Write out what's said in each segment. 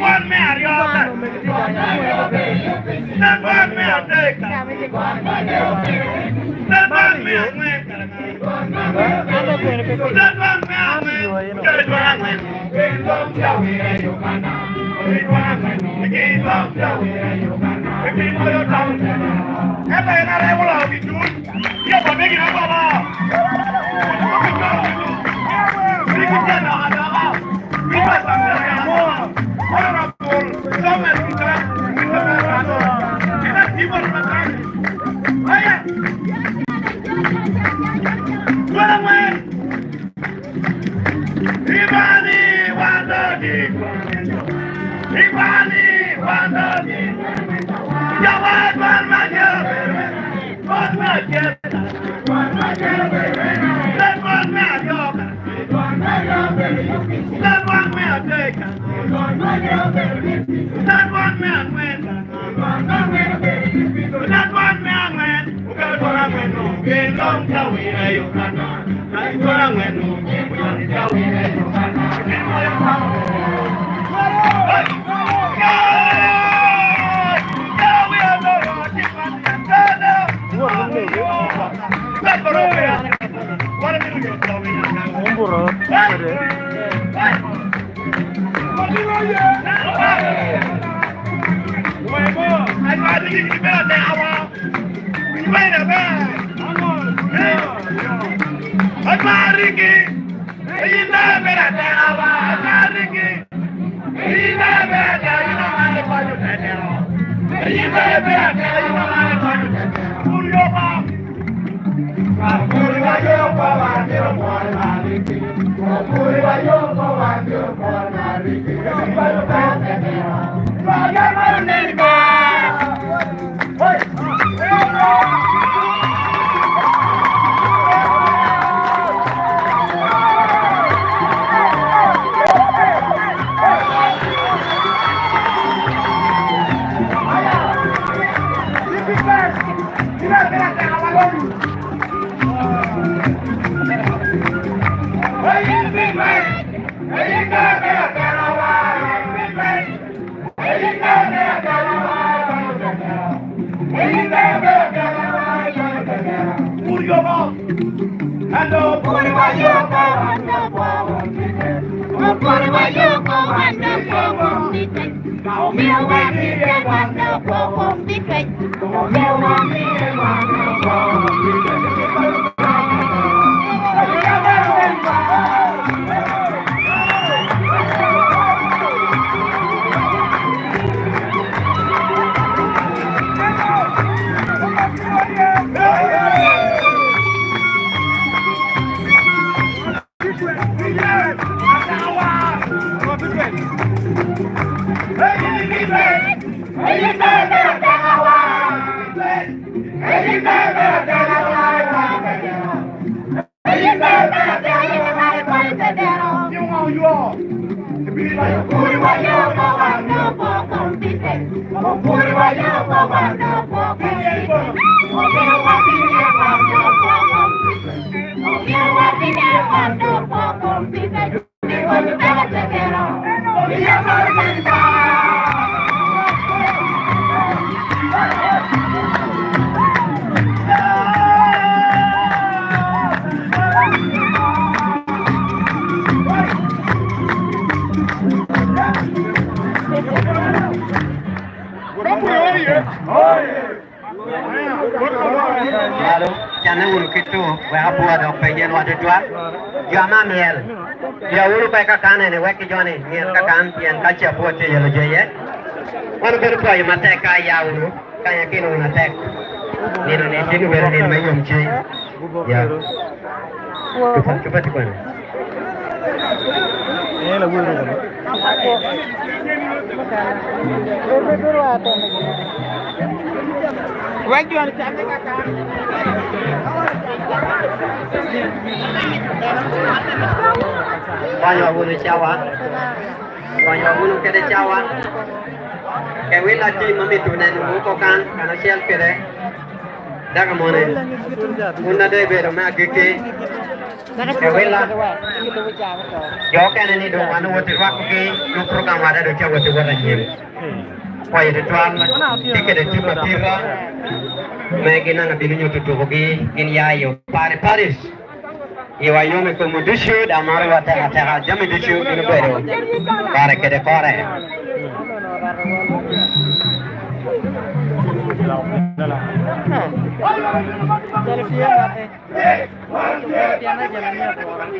one man, y'all. That one man, take that one man, that one Chana ulu kitu wahabu ada pengen wadu jual jama miel ya ulu baik kakane ne weki jone miel kakan pian kaca pote ya lo joye wanu beru kaya mate kaya ulu kaya kino mate nino ne tinu beru ne mayom cai ya cepat cepat kau ini lagu itu kan Wagi orang cantik kakak. Banyak bulu cawan, banyak bulu kede cawan. Kewin lagi memitu nenu bukan karena sial kede. Dah kemana? Unda deh beru mak gigi. Kewela Jokan ini dong anu waktu waktu ke lu program ada do cawa tu orang ni. Kau itu tuan tiket itu bertira. Mereka nak bilunya tu bagi ini ayo Paris. Iwa yo me como dishu da mare wata ata jam dishu ini baru. Kare kede kare. Dari dia Tiana jalannya apa orang?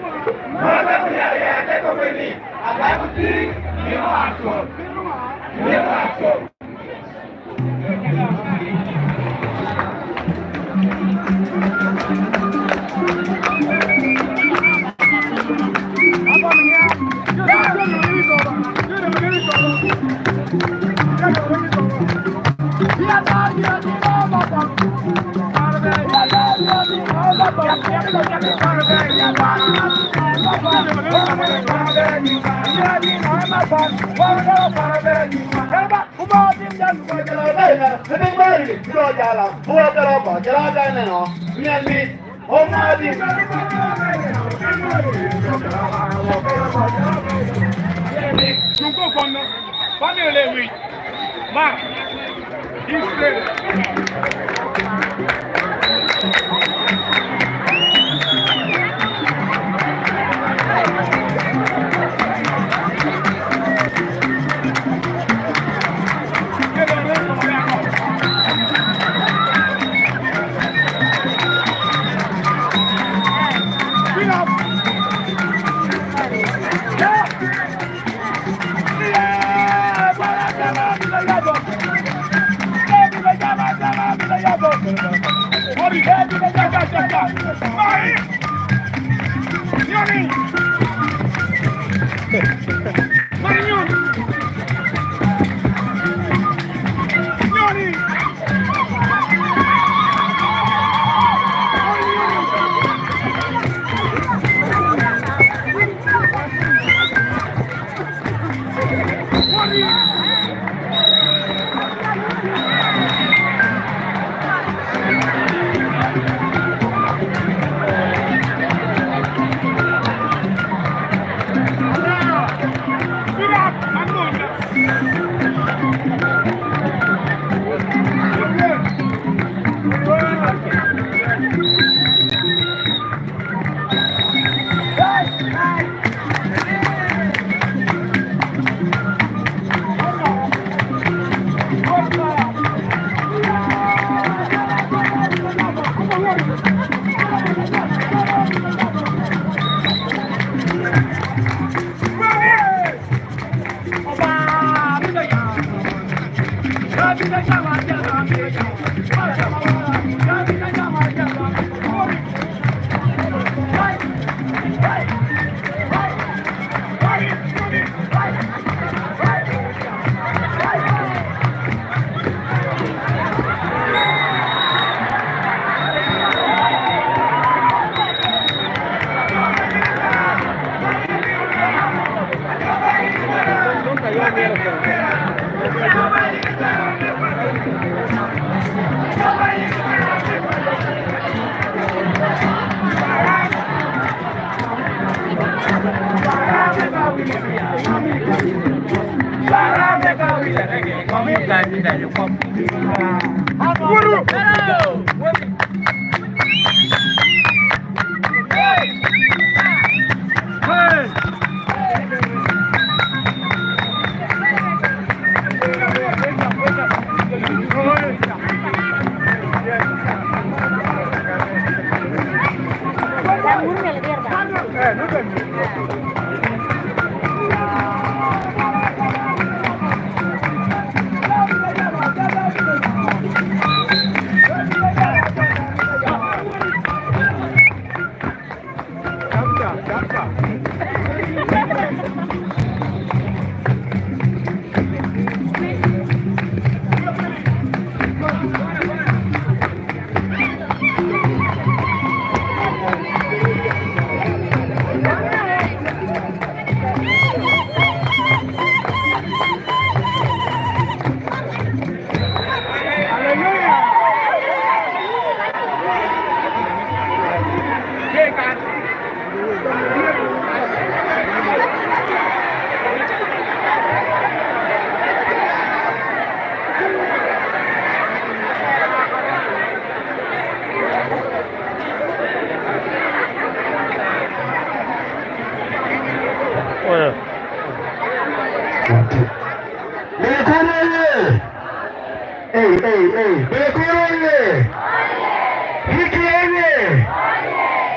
Ôi.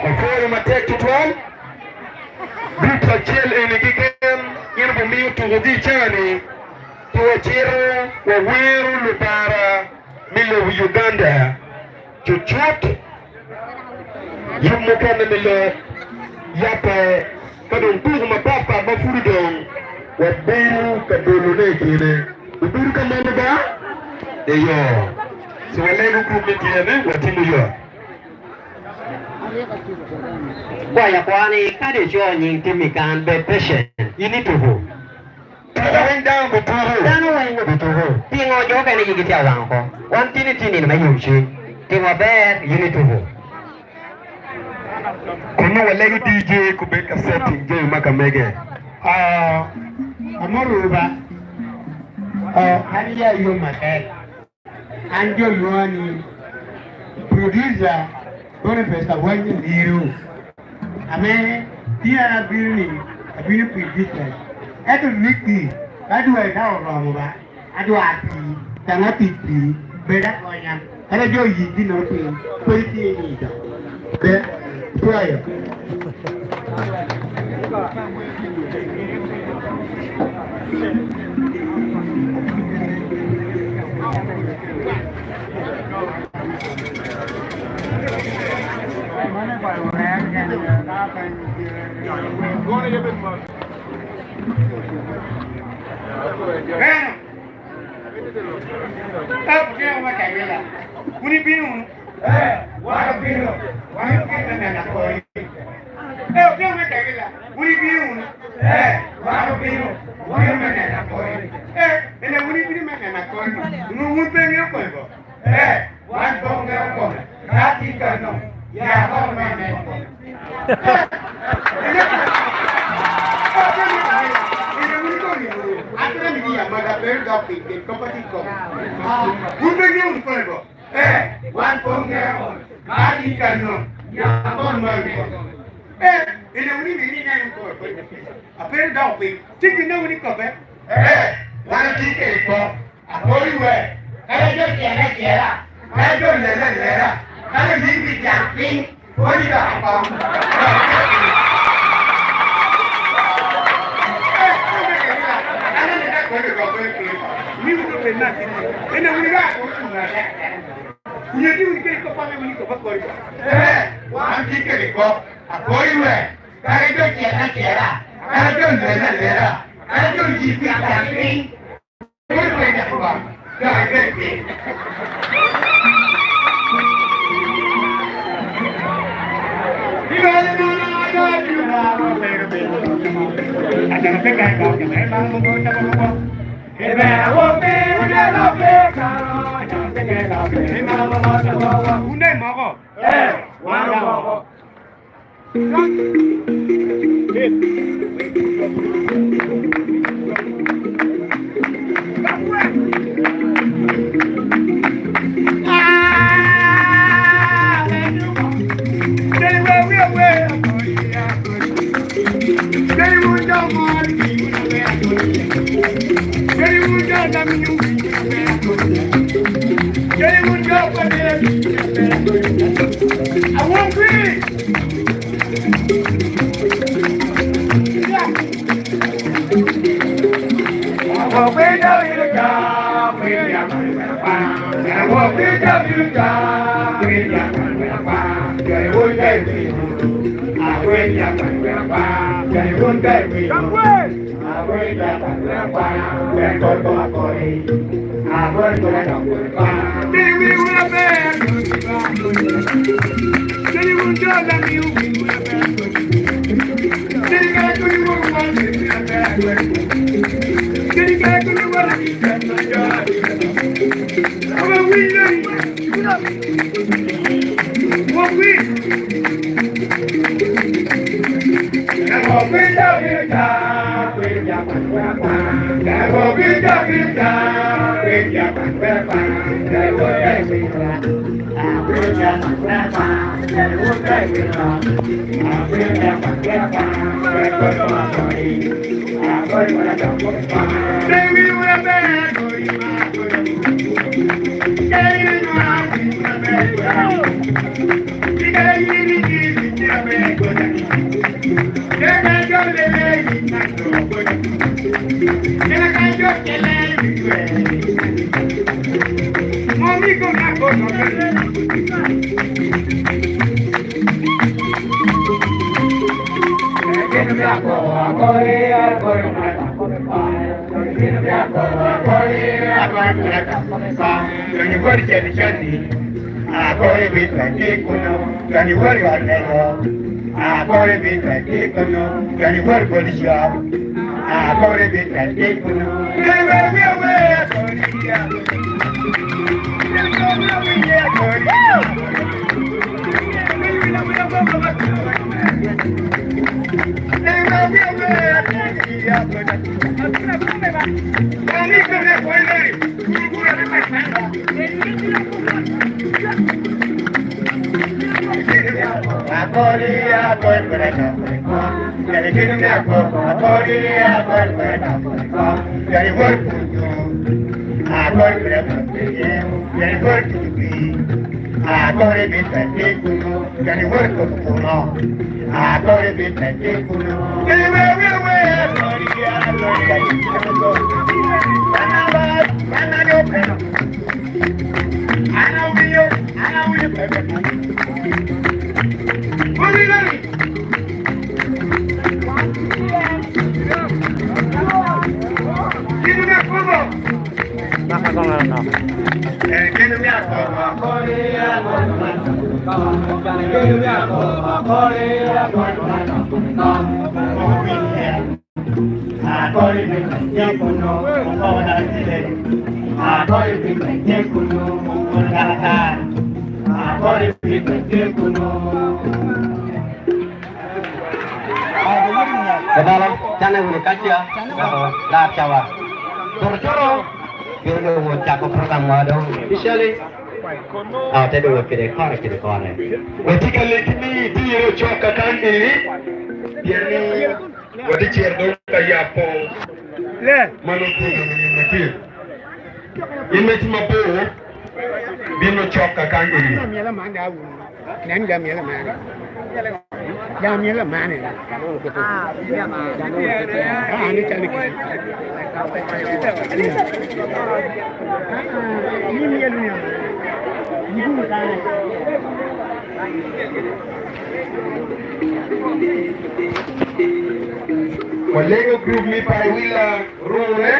Before my take to 12, Bita chill in the game, you know, me to the journey to a chiro, or Wiru Lubara, Milo Uganda, to chut, you Mukana Milo, Yapa, Kadun my papa, Mafudon, what Biru Kadulu, the Biru Kamanda, there you are. So I let you group it here, what in New York. Qua ya qua này các điều cho nhìn thì mình can be patient. You need to hold. Going down the pool. Down away no to hold. Tiếng ngồi chỗ cái này gì theo lòng ko. One thing này mà dùng chi. Tiếng ngồi be you need to hold. Kuna wale DJ kubeka setting je makamege. Amoruba. Haniya Yomate. Anjo Yuani. Producer. Boniface Wanya Biru. Ame, Tia Birni, a Biru producer. At the Vicky, I do a tower Roma. I do a tea, Tanati, Beda Koyam, and I do you dinner tea, pretty neither. There, prayer. Kedalam channel ini kaca, dah cawa. Tercoro, kita mau cakap pertama dong. Bisa le. Ada dua kiri kau ni. Ketika lekini dia cakakan ini, dia ni wadi cerita kaya apa? Manusia ini mati. Ini cuma apa? Dia nak cakakan ini. Jam ni lah mana? Ini cari. Ini dia ni. Ini bukan. Walengo group ni paiwila rule.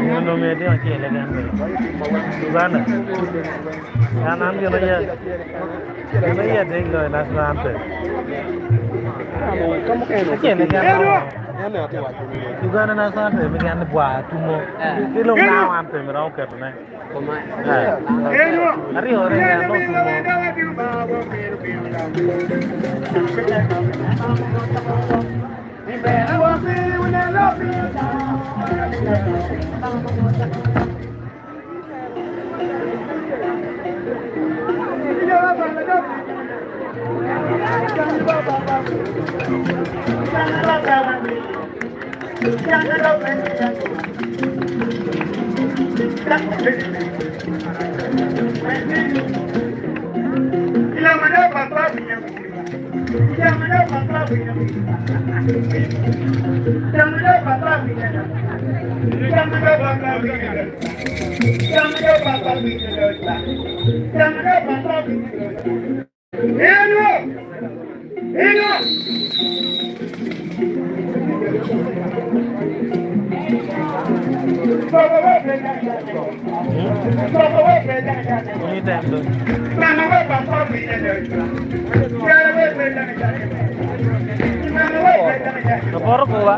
Mundo medio aquí le dan. Uganda. Kanan dia lagi. Dia lagi dengo nasional tu. Kamu kan? Uganda nasional tu mereka ni buat tumo. Di long lawan tu mereka okey tu nak. Hari orang yang no tumo. Por Cuba.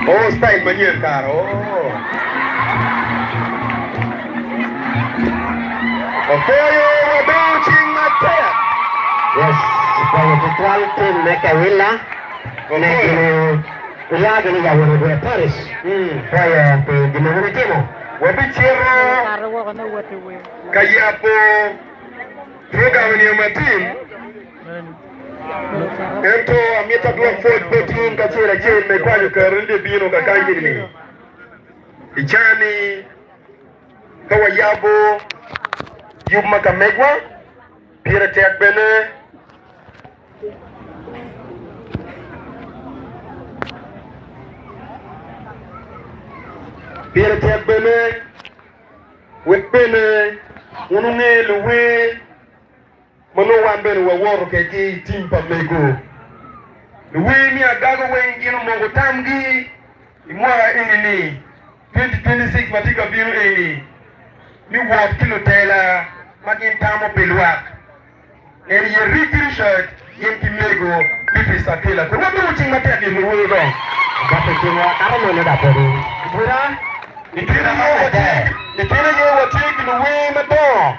Oh, style manyer karo. Apoyo Wadouching Matea. Yes, apoyo virtual team Mekawila. Negino Ilaga ni Yawon de Paris. Apoyo pe Dinamutimo. Wabichero Kayapo program ni matim. Ento amita dua Ford Botin kachira je mekwayo karende bino kakangini. Ichani Kawayabo Yuma Kamegwa Pira Tek Bene Pira Tek Bene Wekbene Ununge Luwe Mano wambere wa woro keki timpa mego. Luwe mi agago wengino mongo tamgi imwara ini 2026 matika biru ini. Ni ward kilo tela magin tamo belwak. Eri ye Ricky shirt yemki mego bifi sakela. Kwa wabu uching matia di luwe go. Bato kimo karo na dapori. Bura Nikira yo watiki luwe mato.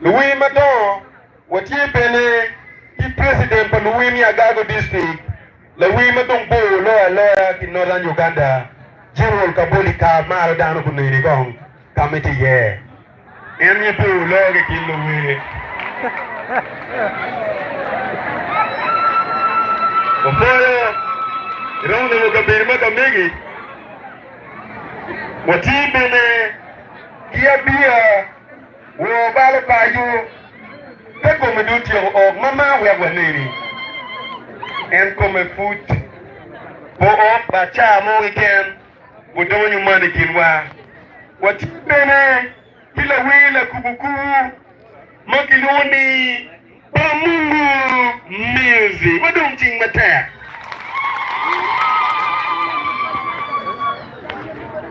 Louis Madon, what ye bene, he president for Louis Agago district, Louis Madon Bo, lawyer in northern Uganda, General Kabolika, Maradano Kunigong, committee ye. And you do log in Louis. Before you don't know what the Migi. What ye bene, here be wo balo payu te come duty of mama we have nini and come food bo op bacha mo weekend bo do nyu mani kinwa what bene kila wila kubuku Makiluni Pamungu Music. What don't you matter?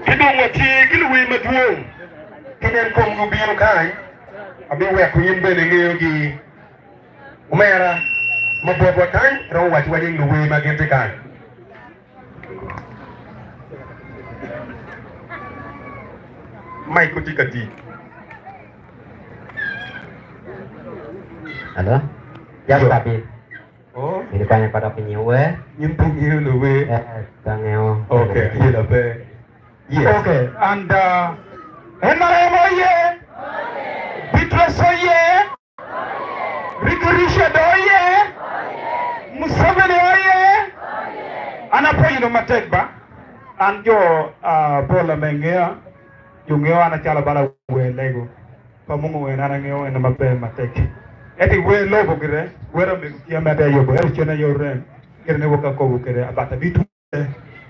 Kidong wati kilwe madwong. Kinen kongo biyo kai. Abi wek yin bene ngeyogi. Umera mabobwa kai raw wati wadi ngwe magente kai. Mai kutikati. Halo? Ya tapi. Oh, ini banyak pada penyewa. nyempung you the way. Tangeo. Okay, here the way. Yes. Okay, and Enaremo ye. Bitreso ye. Rikurisha do ye. Museveni ye. Anapo you no matekba. And yo bola mengea. Yungeo anachala bala we lego. Pamungu we nanangeo ena mape mateki. Eti we logo gire, wera me yamada yobo, eri chena yoren, kirne woka kogu kire, abata bitu,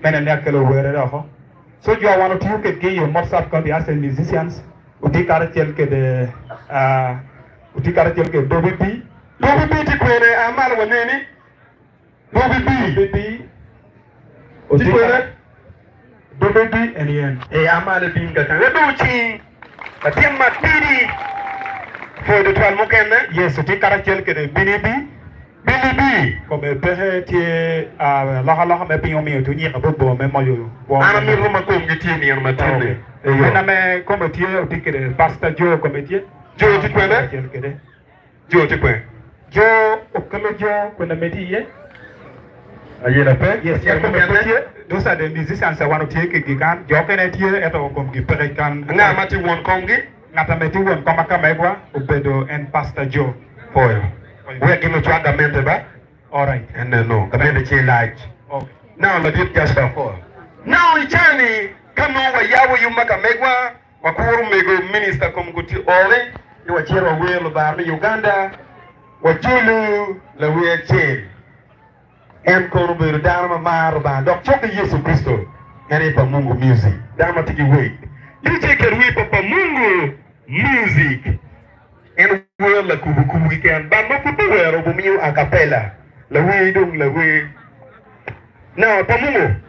mena nekelo wera ho. So you are one of you can get your WhatsApp country as musicians, utikara chel ke de, utikara chel ke Dobi B, Dobi B ti kwere amal waneni, Dobi B, utikara, Dobi B and amal binga kan, reduchi, katima tiri. For the 12 mokende, yes, tu caractère que de Bilibi, comme peut-être la me pion mi tu ni abo me moyo. Ana mi roma ko ngiti ni en matane. Na me comme tu tu que de pasta jo comme tu. Jo tu kwenda? Jo tu kwenda. Jo o comme jo ko na mediye. Aye la paix. Yes, ya comme tu. Those are the musicians I want to take gigan. Jo kene tie eto comme ki perekan. Na mati won kongi. Ngata meti won kama kamegwa ubedo and Pastor Joe for you. We give you a mente ba? All right. And no, the mente che like. Okay. Now let it just for. Now ichani kama wa yawo yuma kamegwa wakuru mego minister kumkuti ole ni wachero welo ba Uganda wajulu la we che. En kono be dama maro ba dok choke Yesu Kristo. Nani pa Mungu music. Dama tiki wait. You take it with Papa Mungu music. And we're la kubu weekend. But no people were over me a cappella. La way don't la way. Now, Pamungu.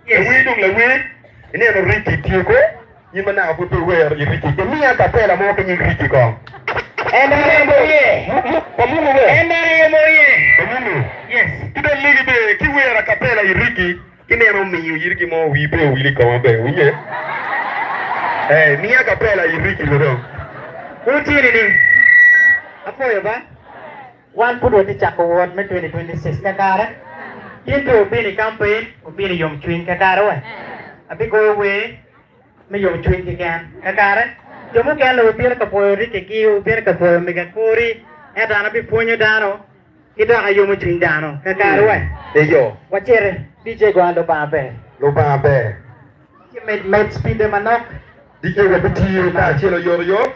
Yes. La way don't la way. And then Ricky Tico. You may now put where you Ricky. The me a cappella more than you Ricky go. And I am Pamungu. And I am Pamungu. Yes. You don't leave me. You wear a cappella you Ricky. You never me you Ricky more we pay will come up there. Eh, mia capella in Ricky Loro. Utini. Apo ya ba? One put what the chako won me 2026 kakara. Into bini campaign, bini yom chwin kakara wa. Abi go away, me yom chwin kikan kakara. Jomu kan lo biar ka poyo Ricky kiu, biar ka poyo mega kuri. Eta na bi ponyo dano. Kita ayom chwin dano kakara wa. Eyo. Wachere DJ Gwando Babe. Lo Babe. You made speed the manok. DJ Wabiti na chelo yoyo.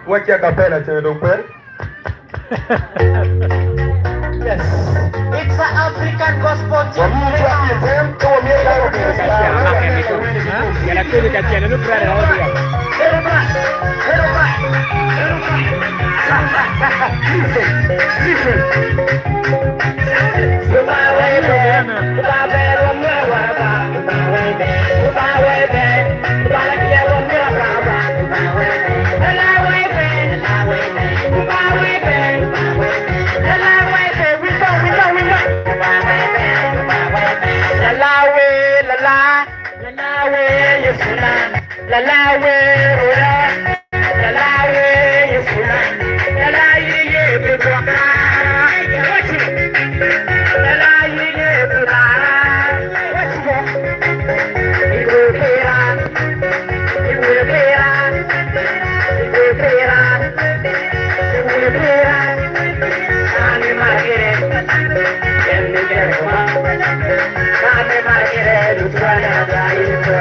Wacha capella chelo doper. Yes. It's an African gospel team. La la we rola, la la we yesuna, la la ye be boka, la la ye be boka, ibu pera, ibu pera, ibu pera, ibu pera, ani magere, enne germa, ani magere, lutuana da ibu.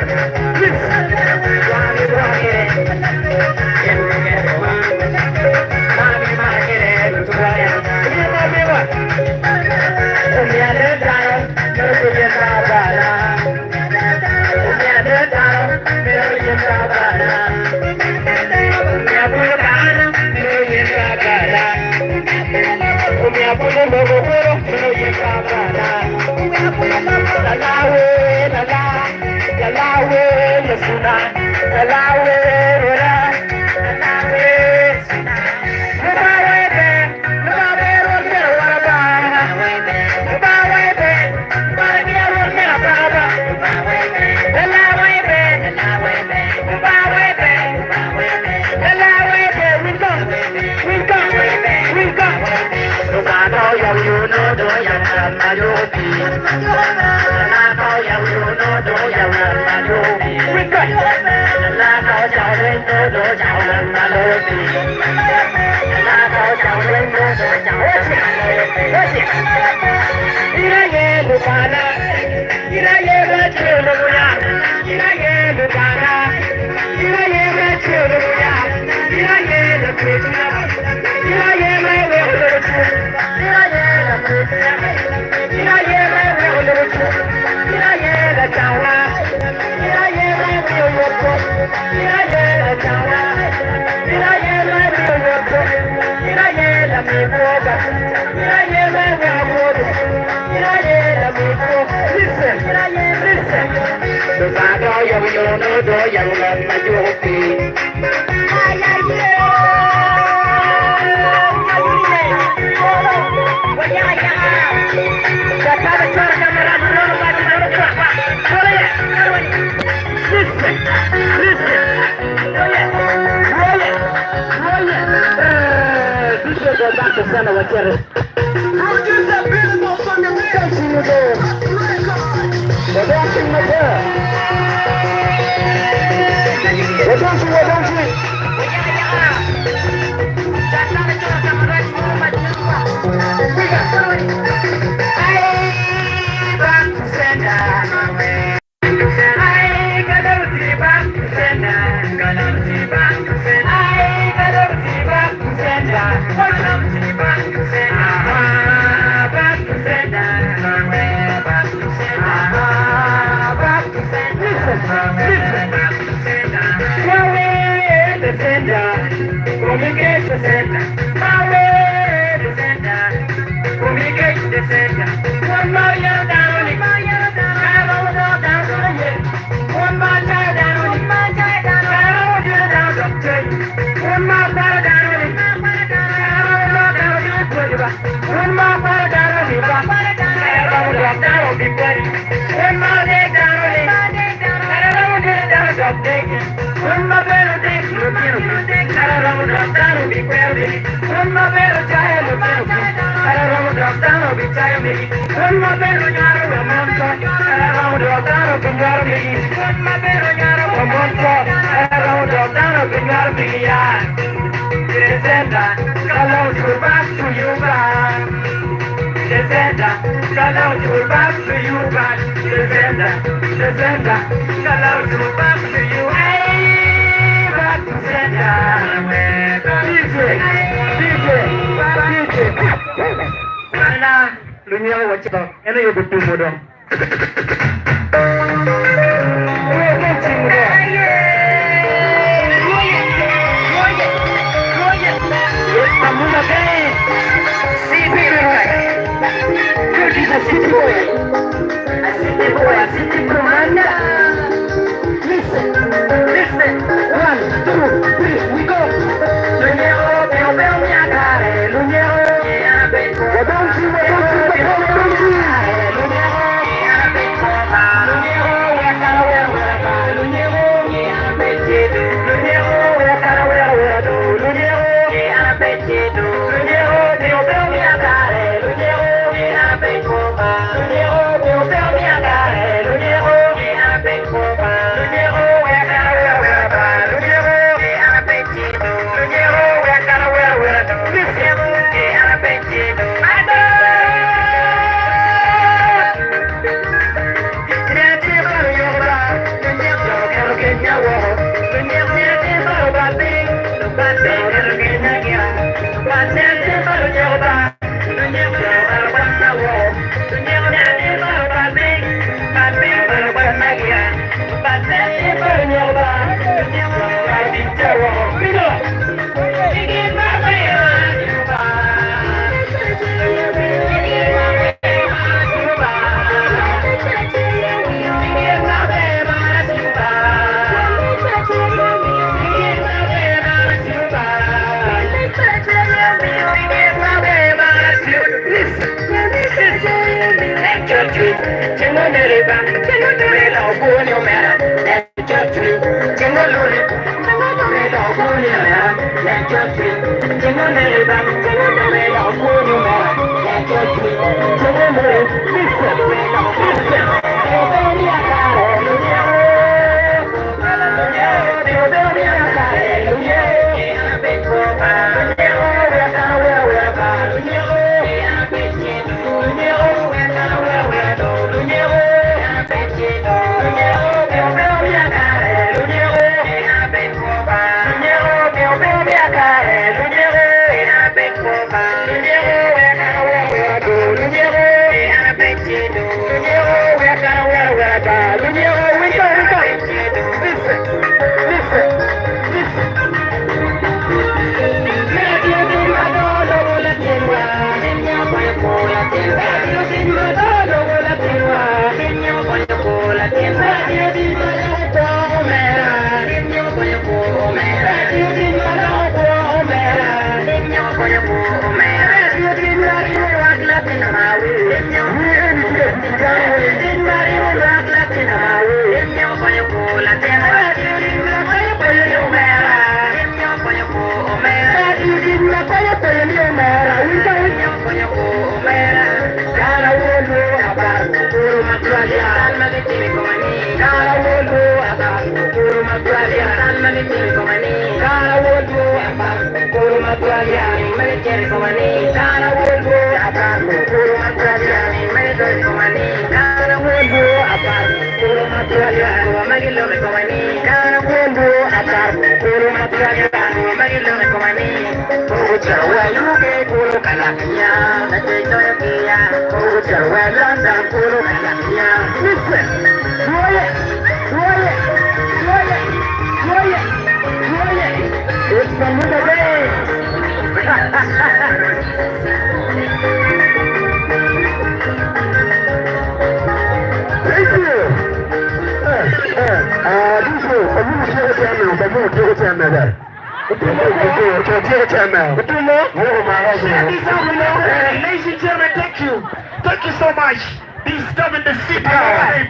Ladies and gentlemen, thank you. Thank you so much. This time in the city.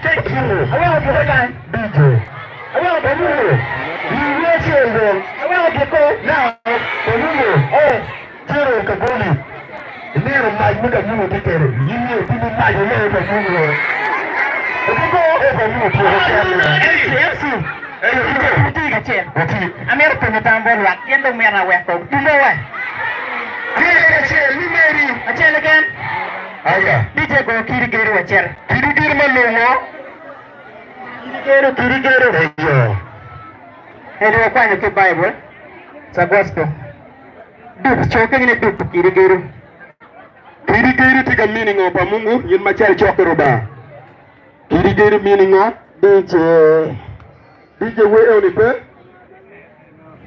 Thank you. DJ go kiri wacer. Kiri malongo. Kiri. Hello, kwani ke Bible. Sa gospel. Duk choking ni duk kiri. Kiri tiga meaning of Mungu yin machal chokero ba. Kiri meaning of DJ we oni pe.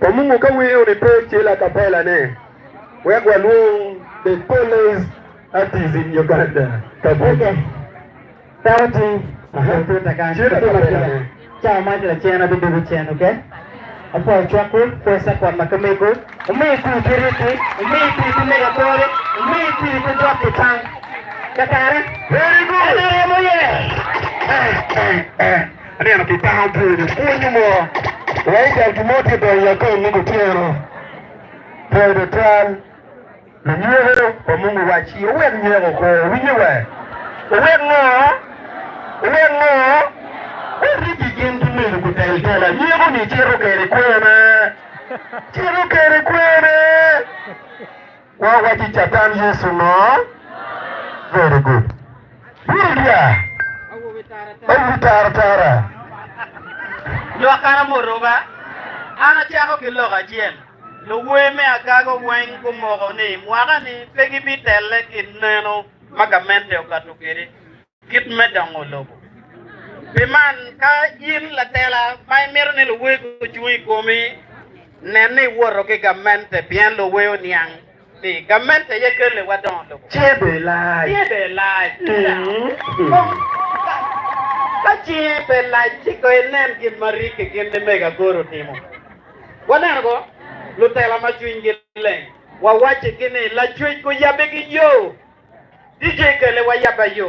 Pamungu ka we oni pe chila kapela ne. We gwa luong the police artists in Uganda. Okay. Tawati. Ciao mai la cena di due cene, ok? E poi ciocco, questa qua ma come go? Me qui direte, me qui di negatore, me qui di troppo tank. Capare? Very good. Andiamo che sta pure. Ognuno. Lei che il motivo per la con lungo pieno. Per the trial. Na nyero kwa Mungu wachi. Uwe nyero kwa winyewe. Uwe ngo. Riki jindu mele kutaitela. Nyero ni chero kere kwene. Wawachi chatan Yesu no. Very good. Burudia. Awu tara. Lo akana moroba. Ana chako kiloga jien. Lo weme agago weng kumogo ni. Mwaka ni pegi bitele kineno magamente okatukiri. Kit medango lobo. Piman ka yin la tela mai mero ni lo wego chui komi. Nene woro ke gamente bien lo weo niang. Ni gamente ye kele wadon lobo. Chebe lai. Kachi bella chico enem kin mari ke kin de mega goro timo. Wana go lutela ma chuingile. wawache kini la chwech ko yabe gi yo DJ kele wa yaba yo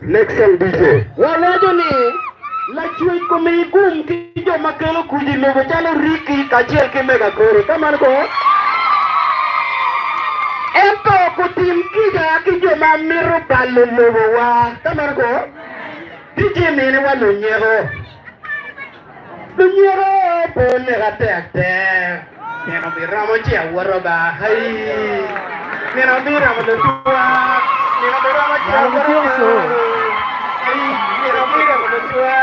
Nexel DJ. Walajo ni la chwech ko mi gum ki jo makelo kuji logo chalo Ricky kachiel ki mega koro kamano ko ento kutim kija ki jo ma miro balo logo wa kamano ko DJ mene wa lo nyero Dunyero pole gatekte. Neno biramo chia woroba hai. Neno biramo tua. Neno biramo chia woroba. Hai. Neno biramo tua.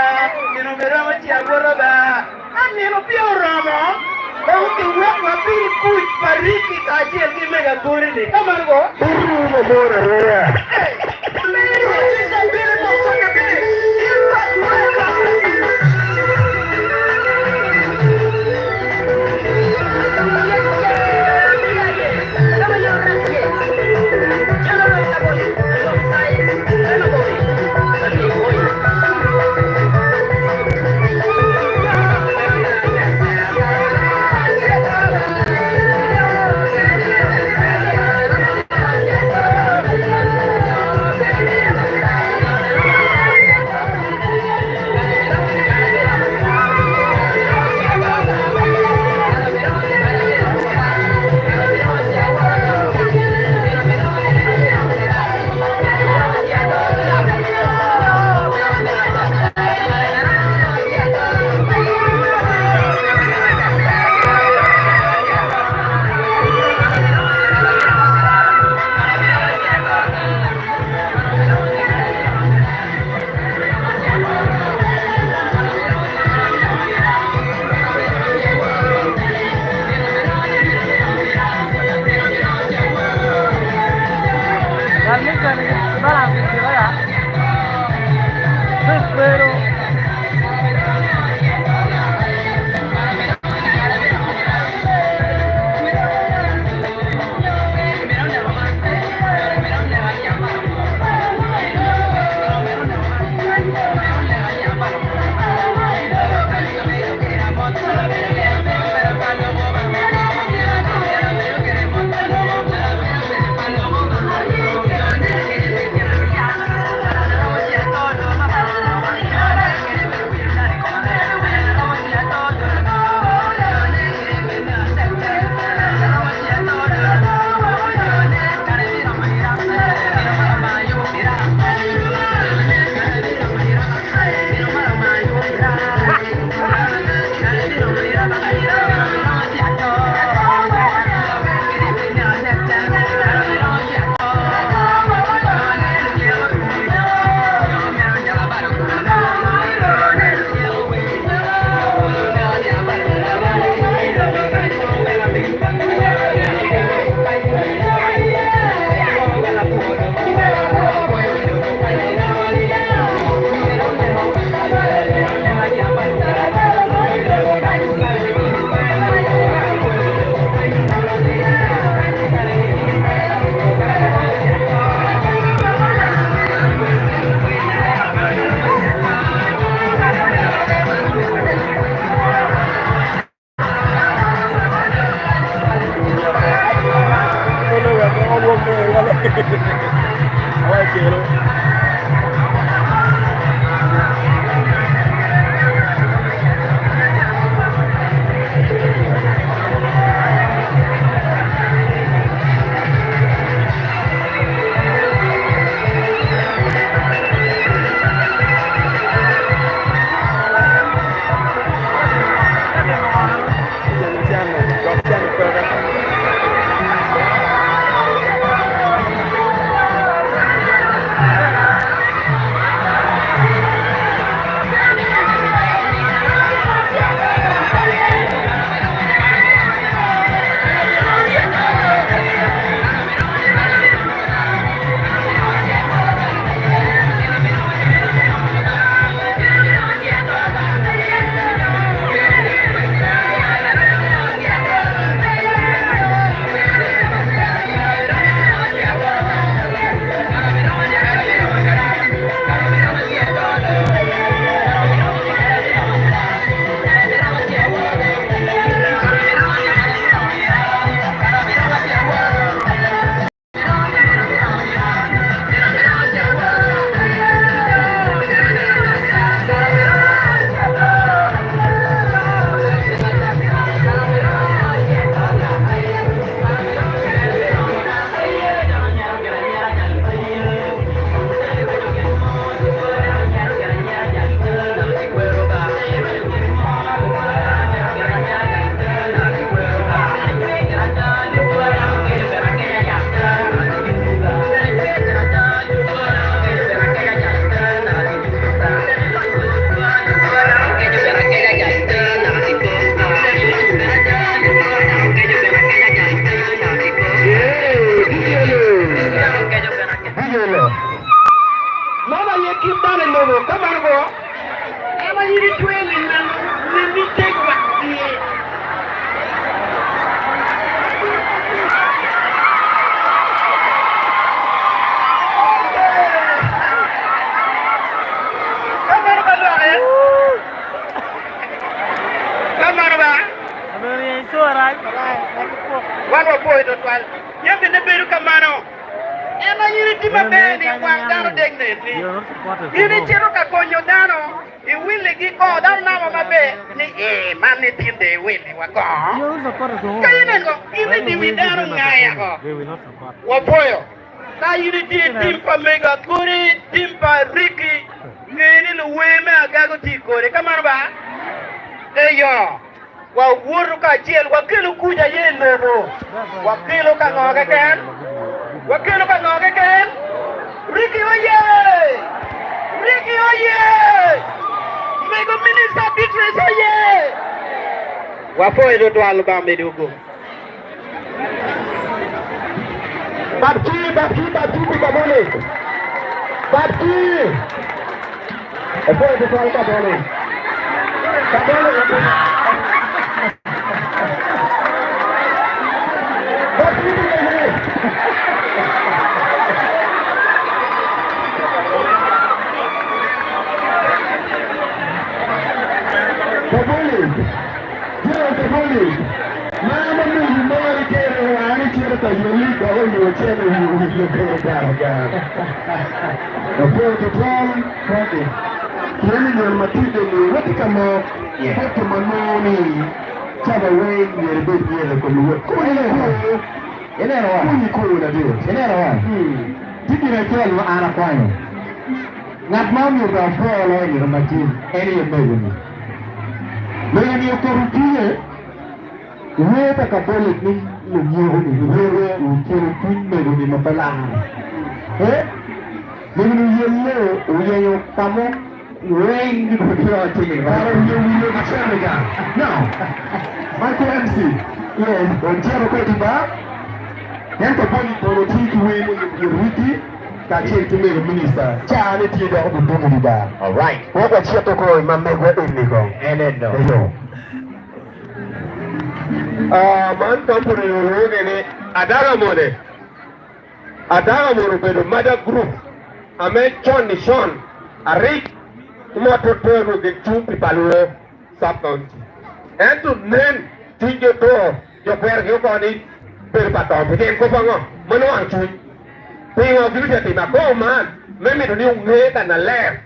Neno biramo chia woroba. Neno bioramo. Kau tiwek wapiri kuit pariki kajil ki mega buri ni. Kamar go. Buru mo bora roya. kamano ba wan wa boy do twal yam de beru kamano ena yiri tima beni wang dano degne ni yiri chero ka konyo dano I wili gi ko dano na ma be ni man ni tinde wili wa ko kayene ko yiri dimi dano ngaya ko wa boyo na yiri di timpa mega kuri timpa riki ni lu weme agago ti kore kamano ba eyo wa wuru ka jel wa kilo kuja yeno wa kilo ka ngoga ken wa kilo ka ngoga ken Ricky oye Mego Minister Beatrice oye wa foi do twal ba medugo Babki babole Babki foi do twal babole Weta kabolit ni lumiho ni wewe ukiri tunme ni mabalang. Ni yellow uyeyo tamo rain ni bukira tini. Para uyeyo kachamega. Now, Marco MC. Yes, onjero kwa tiba. Yanto boli politiki wewe yurwiki kachiri tumego minister. Chane tiida obudumu diba. All right. Wako chiato ko mamego iniko. Enendo. Eyo. Man company ne adaga mo bedo mother group ame John ni Sean ari kuma toto ke chupi paluo sub county entu nen tinge to yo per yo koni per pato pe ko pango mano ang chui pingo gilite ti ma ko man me mi ni unge kana le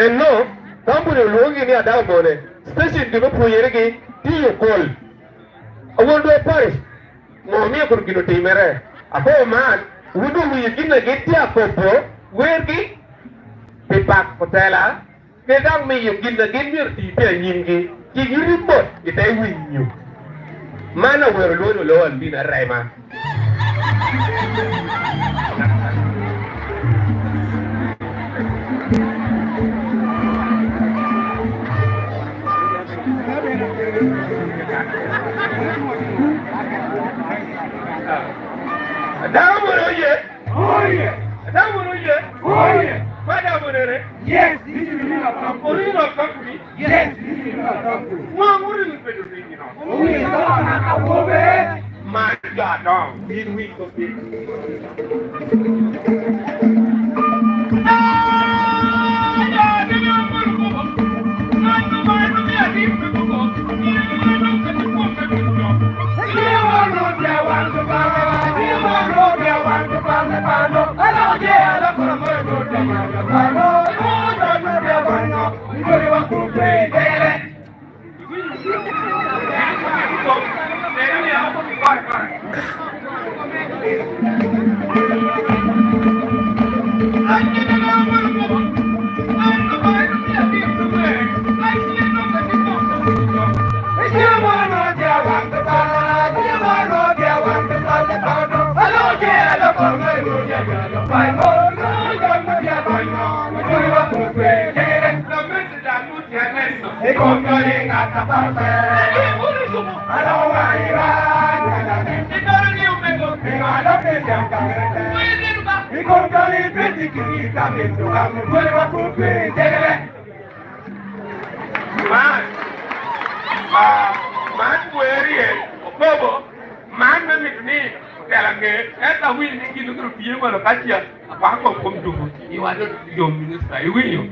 no company logi ni adaga mo ne station di ko proyere ki ti yo call Awondo Paris, Mommy could get a timere. A poor man, who do we begin to get your popo, where gi? Pipak Potella, get on me, you give the game your teeth and yingi, give you report if I win you. Man, I will low and be a rhymer. Yes, this is the original company. Yes, this is the company. My God, no. Did we go Man, where is Bobo? Man, me, Kalange, and I will give you a few of Katia, a pack of Kumdu. You are not your minister, you will.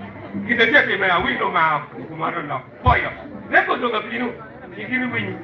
Get a gentleman, I will know now, Kumano, for you. Never do a few. Ikiri wini.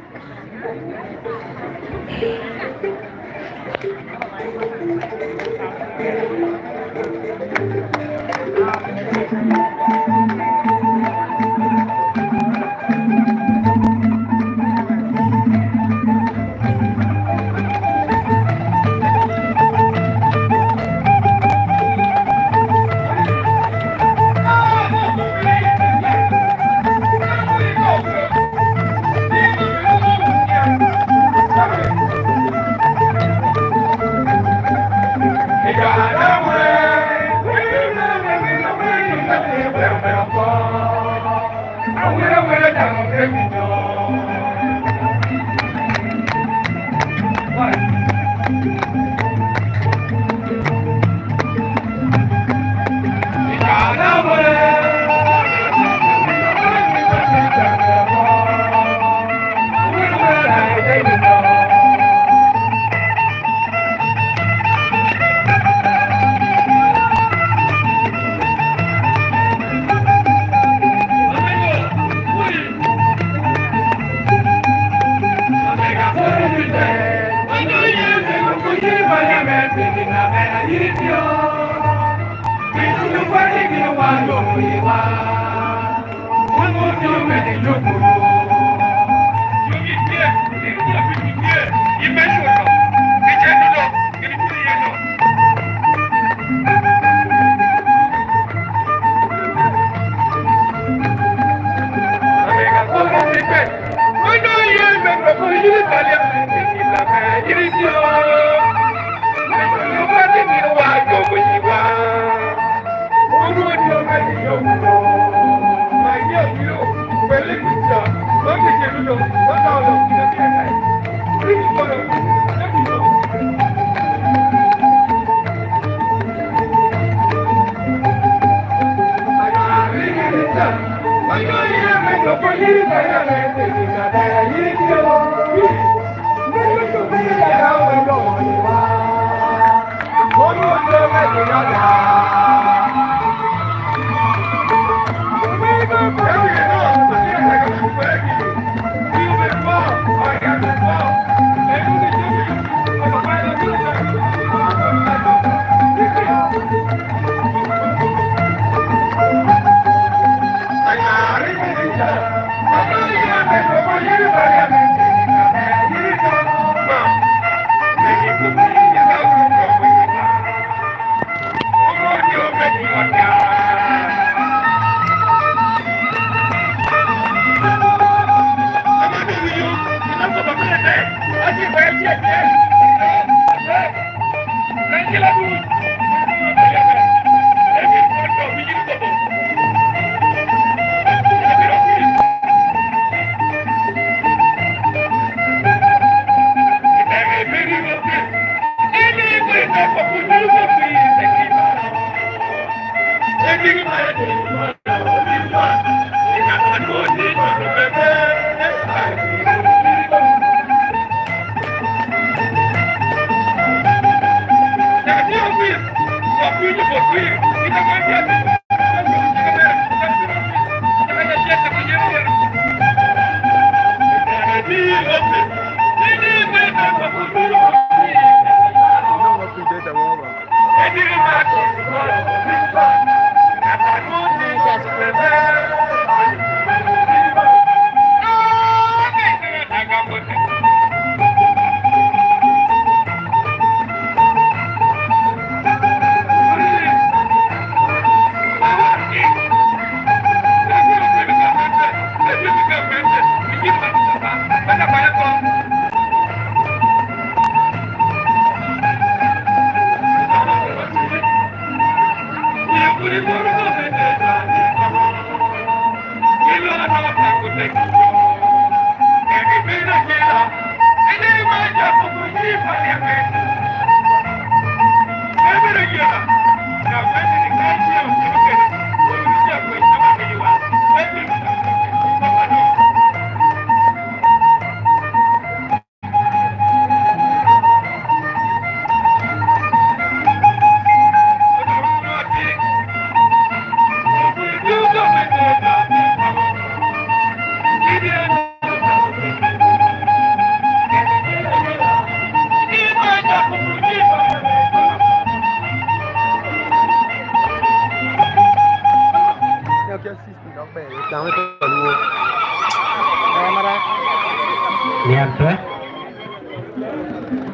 Niat tuh.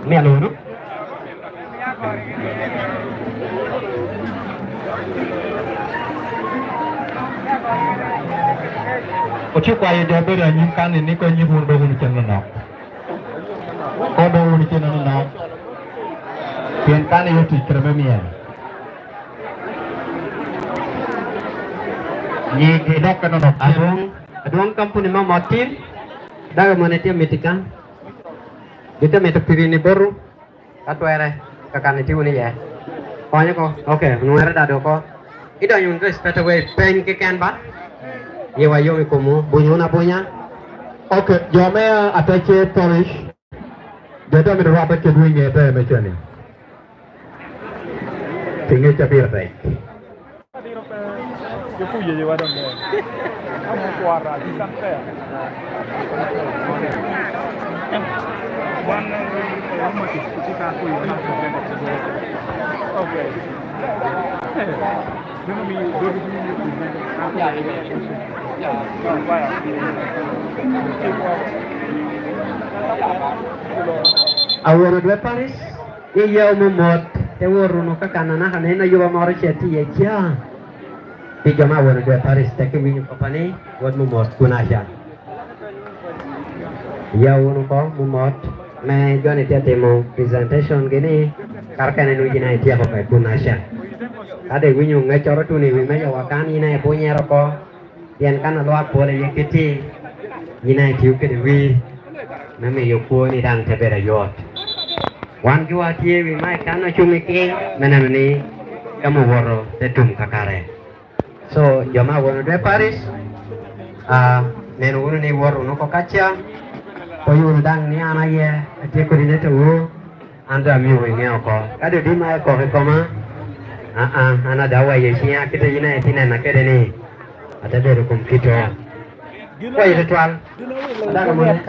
Niat lu no. Ochu kwa yo jobe da nyi kan ni ko nyi hun do hun chen no. Ko do hun chen no. Pien kan yo ti kreme mien. Nyi di dok kan no. Adong kampung ni mau motin. Daga mana dia metikan. Kita metu pirini baru. Atau era kakak itu ni ya. Pokoknya kok. Oke, nuera dah doko. Ida yung respect away pen ke kan ba? Yewa yo ikomo bunyo na punya. Oke, jame atache polish. Dada mi raba ke doing it me chani. Tinggal capir dai. Yo puye llevar donde. Vamos cuadra di santé. One kita puye na. Okay. Dino mi do di Aworo dua Paris. Iya umumot. Aworo no kakanana kanena yo amore cheti ya kia. Tiga aworo dua Paris tak minyu kapane buat mumot kunasya. Ya aworo ko mumot. Me jone dia demo presentation gini. Karena nu jina dia pakai kunasya. Ada winyu ngecoro tu ni wima ya wakani na punya roko. Tian kan luak boleh yang kecil. Jina tiu ke dewi. Nami yoku ni dang tebera yot. Wan jua tie wima kan cumi king. Mana ni kamu woro tetum kakare. So jama woro de Paris. Nenu ni woro no kaca. Koyu dang ni anaya. Tie ko ni tu. Anda miu ni ako. Ada di mai ko koma. Anak dawa ya sih kita ini tina nak ada ni. Ada dari komputer. Kau itu tuan. Ada kamu ni.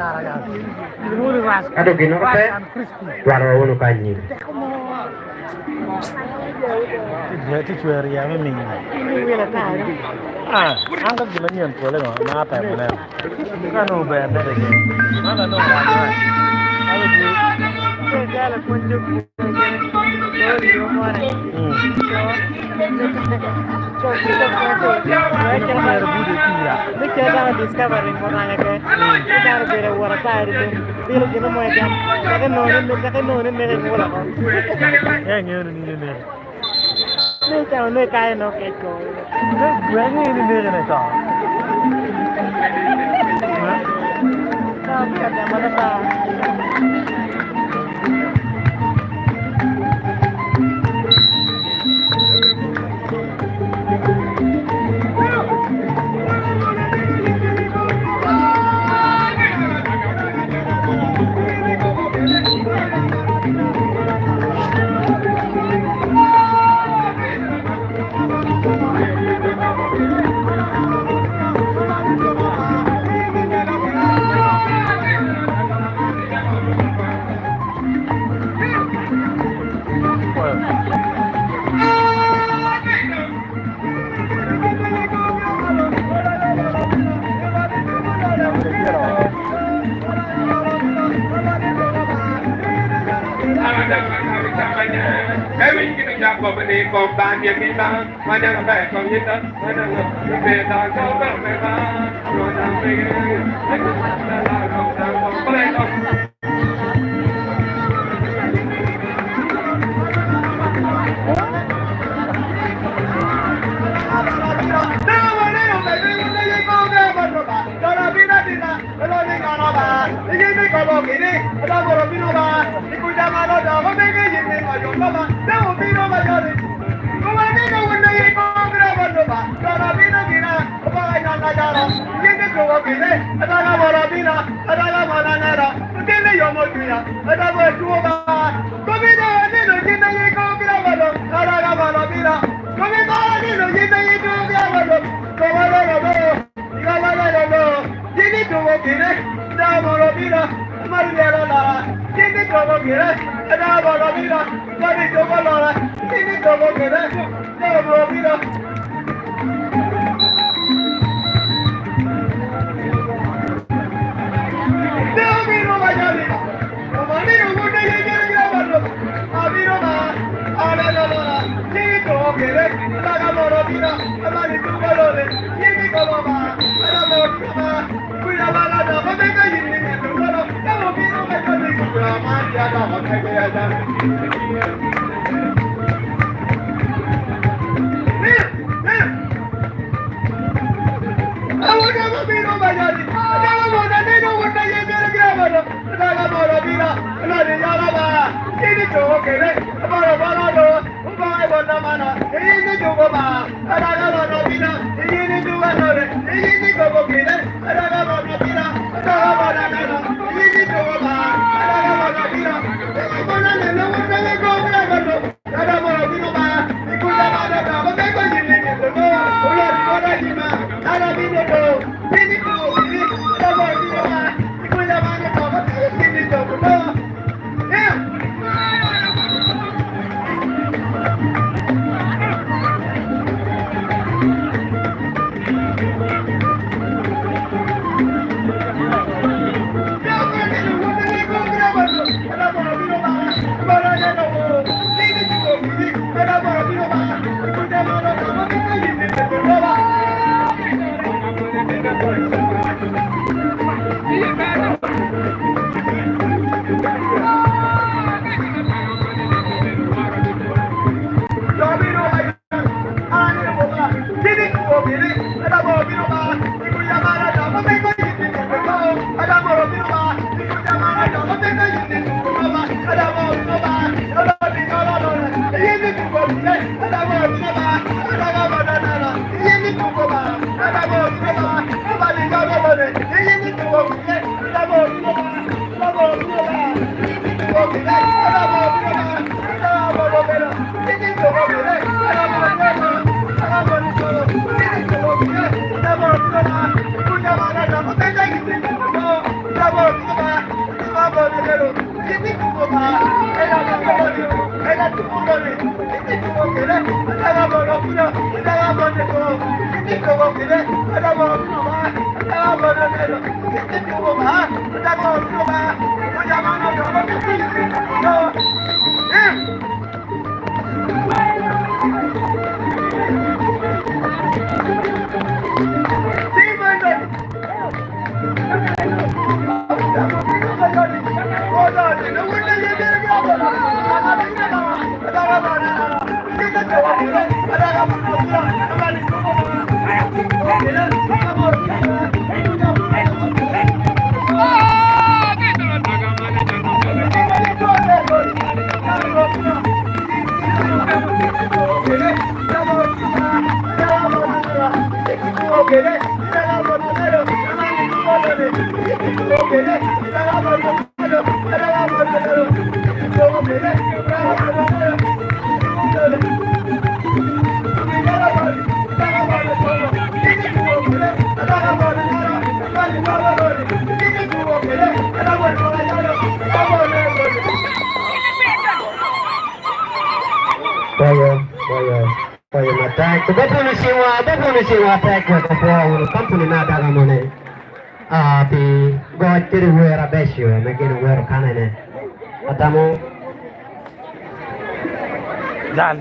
Aduh gino apa? Tuan orang kanyi. Jadi juara yang ini. Angkat jalannya boleh nggak? Apa yang boleh? Bukan ubah ada. Mana no? Kalau di jalan kunjuk. Kevin kita jago beri kompan yang kita mana sampai kom kita mana beda kau berbeda mana begini lalu kau pelajari.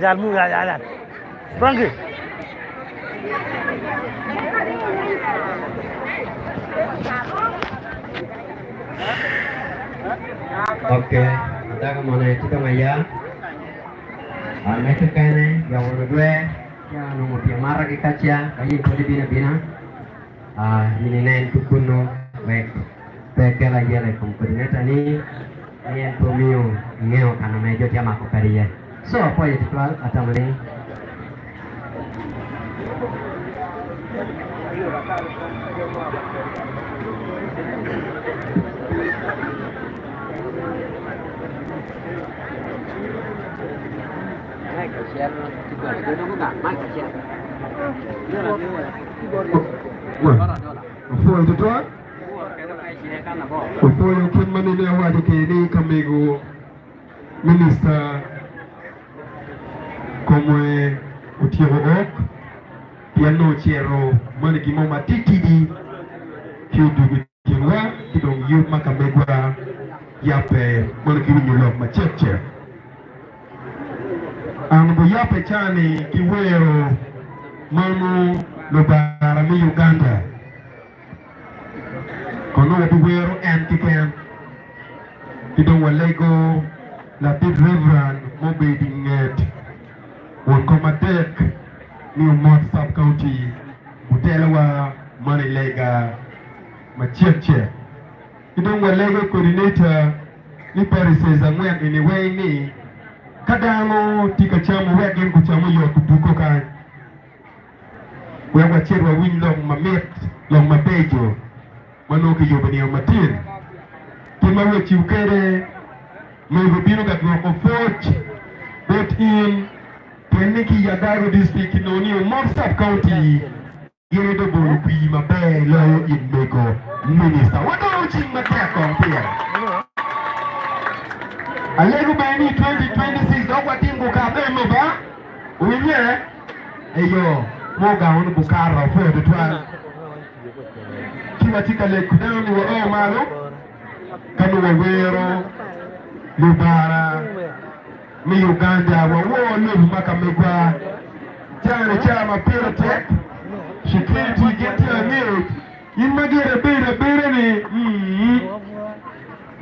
Jalan mu jalan. Frankie. Oke, kita kemana itu kan ya? Next kayaknya yang gue yang nomor yang marah kita cia, kayak itu bina-bina. Ini nen tukuno, baik, baik lagi lagi komputernya tadi. Ini yang tumio, ngeo karena meja dia makuk kali ya. So apa ya dijual atau mending? Foi doutor? Foi o que manene awadi ke ni kamego minister como o tiro ok piano chero maliki mama tikidi que do Kinwa kidong youth makamegwa yape mwana kiwinyo lok macheche. Ang yape chani kiwero manu lubara mi Uganda. Kono wabiwero antiken kidong walego la big reverend mobe dinget won komadek New Mott Sub-County Butelawa Manilega Macheche. Kidong walego coordinator ni Paris Zamwen anyway ni kadamo tika chamu wegen kuchamu yo kubuko kan. Wewa chirwa win long mamet long mabejo manoke yobani matin. Kimawe chiukere Maybe bino got no fort, but in Peniki Yadaro district in New Mott Sub-County, you're the bull be my bay low in Meko Minister. What are you attack on here? A little many 2026, don't what in Bukabe Moba? Will you? Ayo, Moga on Bukara for the 12. Kiwatika Lake down to all Malo, Kanu Lubara, mi Uganda, wa lubu makamegwa, jana chama Piratek, security get your milk, imagine a better ni,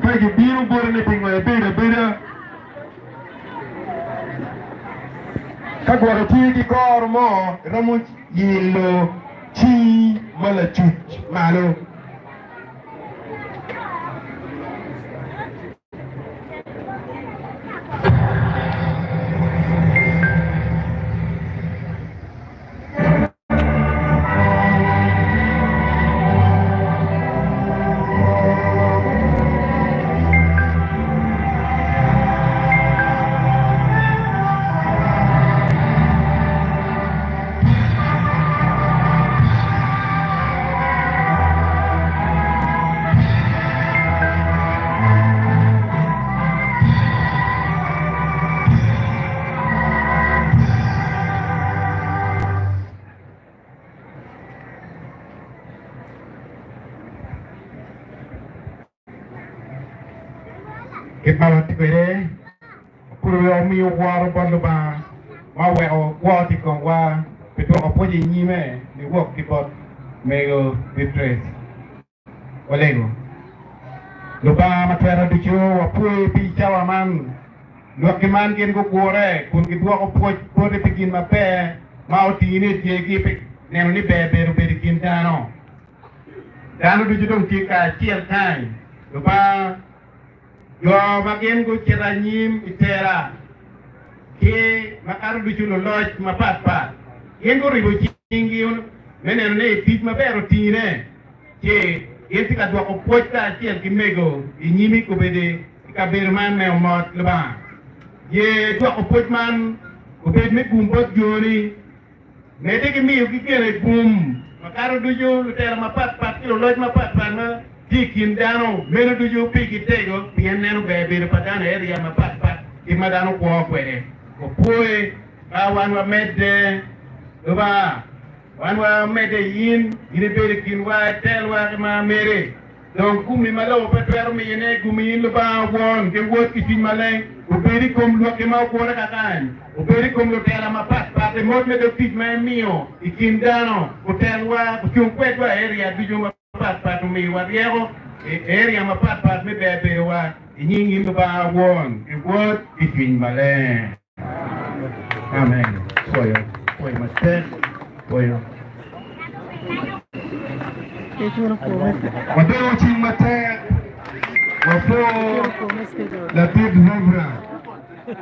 kaya biru bora ni pingwa a better. Kagwara tiki kor mo, ramuch yilo, chi malachuch, malo. Kita tikere, pura mi war banduba, mawe o war tikong wa, betul apa je ni me, ni work tipot mego distress. Olego. Lupa matera dicho, apoi picawa man, luakiman kian ko kore, kun kedua ko poi pikin mape, mau tini jegi pik, neno ni beru berikin tano. Danu dicho dong tika ciel kai, lupa yo magen go ceranyim itera ke makaru du chulo loj mapat yen go ribo chingi un meneno ne tij mabero tine ke yenti ka dwa ko poita chiel kimego inyimi ko bede ka ber man me mot leba ye dwa ko poit man ko bed me gumbot jori ne de ki miu ki kene gum makaru du chulo tera mapat kilo loj mapat na Dikin dano, meno do you pick it tego, pianeno baby, patana area, my pat, imadano walk with it. Opoe, one were met there, over one were met a yin, in a bed in white, tell what my Mary. Don't kumi malo, but where me in a gumi in the bar one, can work it in my leg, Uberi come look him out for a time, Uberi come look at my pat, the more me the feet my meal, ikin dano, hotel wa, Kunquetwa area, do you pat me what yellow area my pat me baby wa ying in the bar one it was between my land. Amen. For my tent for you. What do you think my tent? What for la big reverend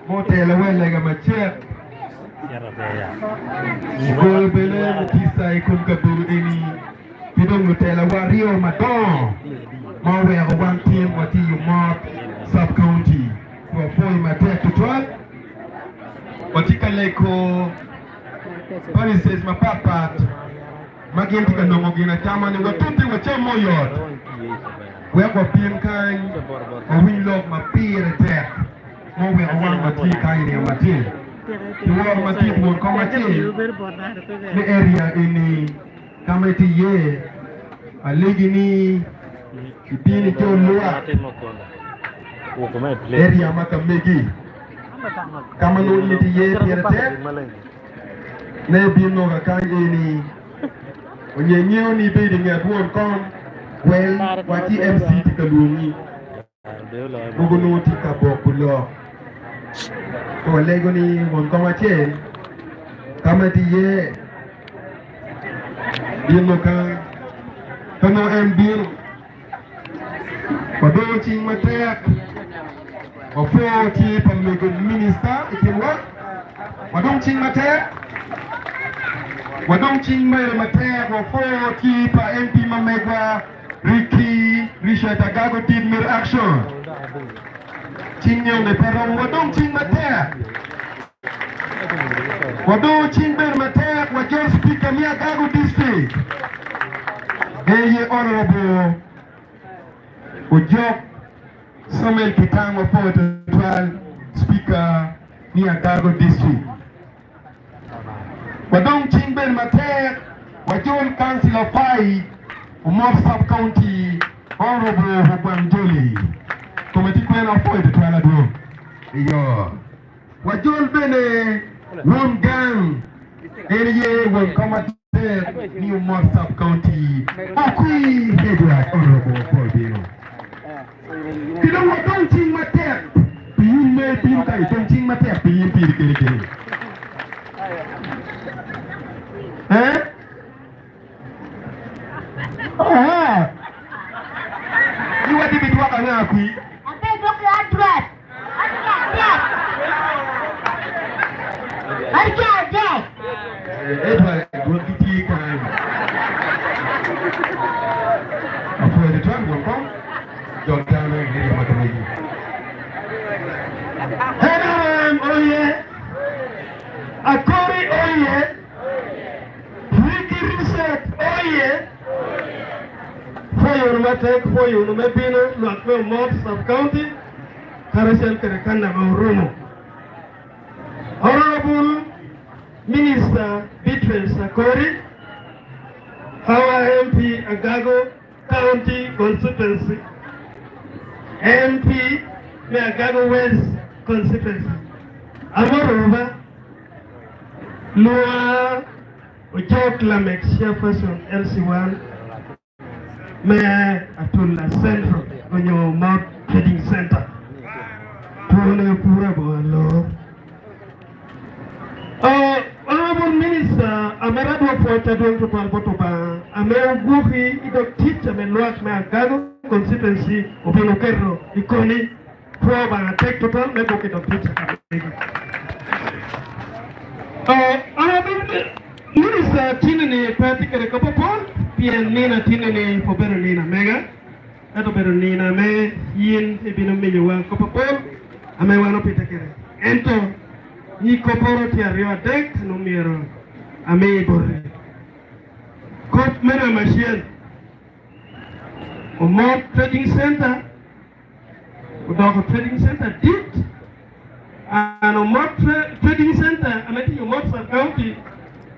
motel away like a machete. Go bele tisa ikun kaburu ini Pidong Nutella Wario Madon, Mawe one team, what you Mott Sub-County, for 4 my 10 to 12. Watika Leko, Paris says my papa, Magintika Nomogina Tamani, what two things were Chamoyot. Where were Pim Kind, and we love my peer attack. Mawe one my tea kind of Matin. The war Matin will come at the area in the Kameti ye, a legini, kipindi cholua area makamegi kama nuni tiye pierate ne bino ka kangi ni onye ni be de ngabon kon wel wati MC tikalungi buguno tikabokulo ko lego ni won kon wache kama tiye bino ka kono embir Wadong ching matek, wafo ti pamego minister ikinwa. Wadong ching matek, wafo ti pa MP mamegwa Ricky Richard Agago did mir action. Ching yon ne perong wadong ching matek. Wadong ching ber matek wajon speaker mi Agago district. Hey honorable Ujok Samuel Kitamo for the 12 speaker near Gago district. Wadong Chingben Matek, Wajon Councilor Pai, Umar Sub County, Honorable Hubanjoli. Committee Queen for the 12 Yo. Wajon Bene, Rum Gang, area will come at New Umar Sub County. Okui Hedward, Honorable Paul Bino. Tidak wadong ching matek, piun me piun kai dong ching matek piun pi kiri. Oh, you wadi bitua kana aku. Apa dok Edward? Harga. Edward, dua kiti kan. Apa ada tuan bukan? Jordan ini macam ni. Heram oye, Akori oye, Ricky Reset oye. Foyo numatek, foyo numepino, luakwe Mott Sub County, Karasel Kerekanda Maurumo. Honorable Minister Beatrice Akori, our MP Agago County Constituency. MP Agago West Constituency. Amorova Lua Ujok Lamek Chairperson LC1 Mayor Atula Central on your Mount Trading Center. Pune Pura Boalo. Honorable Minister, Amerado for Tadon to Palbotoba, Amer Buhi, Idok Teacher, Meluak Agago Constituency of Inokero, Ikoni, Probe and Take Total, Megoke of Teacher. Honorable Minister, Tinini, Patrick Kopopol, Pianina, Tinini, for Beronina Mega, Eto Beronina, Me, Yin, Ebino Kopopol, Amewano Pitakere. Ento, Ni Koporo Tiario Deck, Numero, Ame Borre. Kop Mena Machine. Umar Trading Center, Udogo Trading Center did, and Umar Trading Center, and I think Umar Sub County,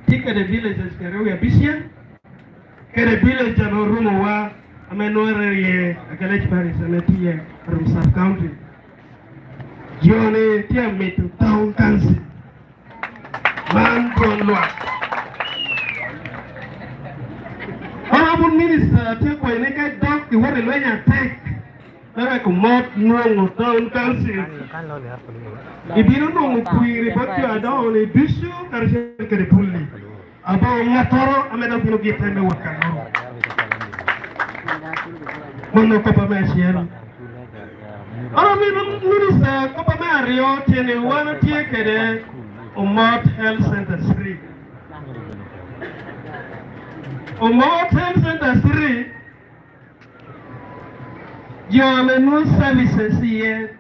take the villages, Karuya Bishia, Kere village and Orumowa, Amenore, a Galech Paris, and a Tia from Sub County. Johnny Tiame to Town Council, Man Conloa. Honorable Minister, take away naked dog, the water when you take. Like a mock no town council. If you don't know, we report you are down a bishop, Karasha about Matoro, I'm not going to get any work. Mono Copamasian. Honorable Minister, Copamario, Tiene one ticket on Mott Health Center 3. On Mott Health Center 3, you are no services here,